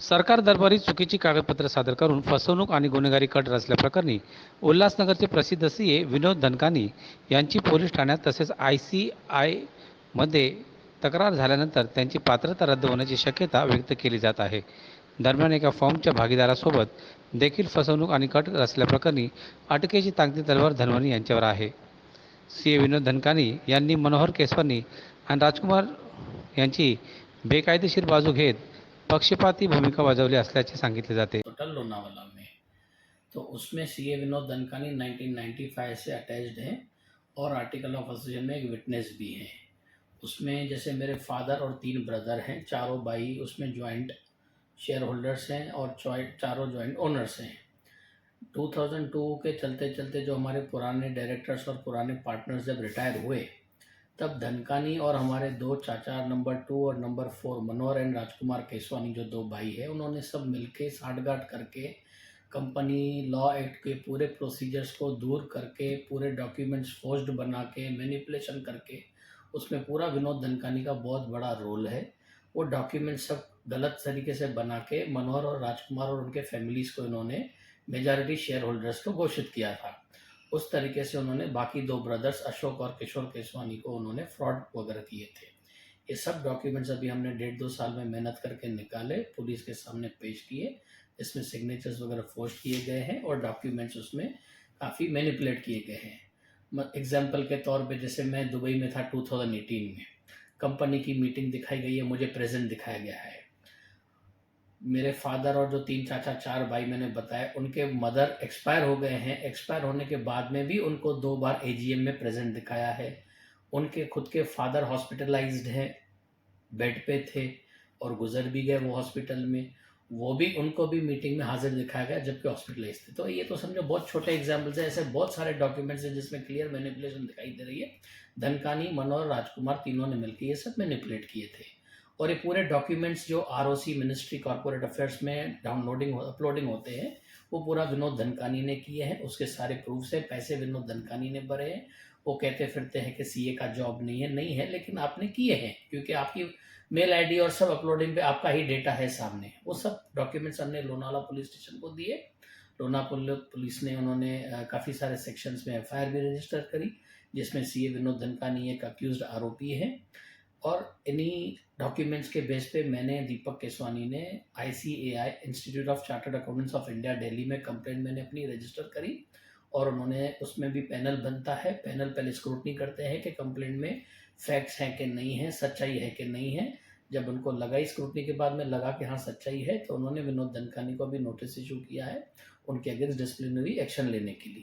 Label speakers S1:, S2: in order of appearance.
S1: सरकार दरबारी चुकीची कागदपत्रे सादर करून फसवणूक आणि गुन्हेगारी कट रचल्याप्रकरणी उल्हासनगरचे प्रसिद्ध सीए विनोद दनकानी यांची पोलीस ठाण्यात तसेच ICIमध्ये तक्रार झाल्यानंतर त्यांची पात्रता रद्द होण्याची शक्यता व्यक्त केली जात आहे. दरम्यान एका फॉर्मच्या भागीदारासोबत देखील फसवणूक आणि कट रचल्याप्रकरणी अटकेची टांगती तलवार धनवणी यांच्यावर आहे. सीए विनोद धनकानी यांनी मनोहर केसवानी आणि राजकुमार यांची बेकायदेशीर बाजू घेत पक्षपाती भूमिका बजावली असल्याचे सांगितले जाते.
S2: होटल लोनावाला में, तो उसमें सीए विनोद दनकानी 1995 से अटैच्ड है और आर्टिकल ऑफ एसोसिएशन में एक विटनेस भी है। उसमें जैसे मेरे फादर और 3 ब्रदर हैं, चारों भाई उसमें जॉइंट शेयर होल्डर्स हैं और चारों जॉइंट ओनर्स हैं। 2002 के चलते चलते जो हमारे पुराने डायरेक्टर्स और पुराने पार्टनर्स जब रिटायर हुए, तब धनकानी और हमारे 2 चाचा नंबर 2 और नंबर 4 मनोहर एंड राजकुमार केसवानी जो 2 भाई हैं, उन्होंने सब मिलके साठगांठ करके कंपनी लॉ एक्ट के पूरे प्रोसीजर्स को दूर करके, पूरे डॉक्यूमेंट्स फोर्ज्ड बना के, मैनिपुलेशन करके, उसमें पूरा विनोद दनकानी का बहुत बड़ा रोल है। वो डॉक्यूमेंट सब गलत तरीके से बना के मनोहर और राजकुमार और उनके फैमिलीज़ को इन्होंने मेजॉरिटी शेयर होल्डर्स को घोषित किया था। उस तरीके से उन्होंने बाकी 2 ब्रदर्स अशोक और किशोर केसवानी को उन्होंने फ्रॉड वगैरह किए थे। ये सब डॉक्यूमेंट्स अभी हमने 1.5-2 साल में मेहनत करके निकाले, पुलिस के सामने पेश किए, इसमें सिग्नेचर्स वगैरह फोर्ज किए गए हैं और डॉक्यूमेंट्स उसमें काफ़ी मैनिपुलेट किए गए हैं। एग्जाम्पल के तौर पे जैसे मैं दुबई में था 2018 में, कंपनी की मीटिंग दिखाई गई है, मुझे प्रेजेंट दिखाया गया है। मेरे फादर और जो 3 चाचा 4 भाई मैंने बताया, उनके मदर एक्सपायर हो गए हैं। एक्सपायर होने के बाद में भी उनको 2 बार AGM में प्रेजेंट दिखाया है। उनके खुद के फादर हॉस्पिटलाइज्ड हैं, बेड पे थे और गुजर भी गए वो हॉस्पिटल में। वो भी उनको भी मीटिंग में हाजिर दिखाया गया जबकि हॉस्पिटलाइज थे। तो ये तो समझो बहुत छोटे एग्जाम्पल्स हैं, ऐसे बहुत सारे डॉक्यूमेंट्स हैं जिसमें क्लियर मैनिपुलेशन दिखाई दे रही है। धनकानी, मनोहर, राजकुमार तीनों ने मिलकर ये सब मैनिपुलेट किए थे और ये पूरे डॉक्यूमेंट्स जो ROC मिनिस्ट्री कॉर्पोरेट अफेयर्स में डाउनलोडिंग अपलोडिंग होते हैं, वो पूरा विनोद धनकानी ने किए हैं। उसके सारे प्रूफ्स हैं, पैसे विनोद धनकानी ने भरे हैं। वो कहते फिरते हैं कि CA का जॉब नहीं है, लेकिन आपने किए हैं क्योंकि आपकी मेल ID और सब अपलोडिंग पे आपका ही डेटा है सामने। वो सब डॉक्यूमेंट्स हमने लोनावाला पुलिस स्टेशन को दिए। लोनावाला पुलिस ने उन्होंने काफ़ी सारे सेक्शंस में FIR भी रजिस्टर करी, जिसमें CA विनोद धनकानी एक अक्यूज्ड आरोपी है। और इन्हीं डॉक्यूमेंट्स के बेस पे मैंने दीपक केसवानी ने ICAI institute of chartered accountants of India Delhi में कंप्लेंट मैंने अपनी रजिस्टर करी और उन्होंने उसमें भी पैनल बनता है। पैनल पहले स्क्रूटनी करते हैं कि कंप्लेंट में फैक्ट्स हैं कि नहीं है, सच्चाई है कि नहीं है। जब उनको लगाई स्क्रूटनी के बाद में लगा कि हाँ सच्चाई है, तो उन्होंने विनोद धनकानी को भी नोटिस इशू किया है उनके अगेंस्ट डिसिप्लिनरी एक्शन लेने के लिए।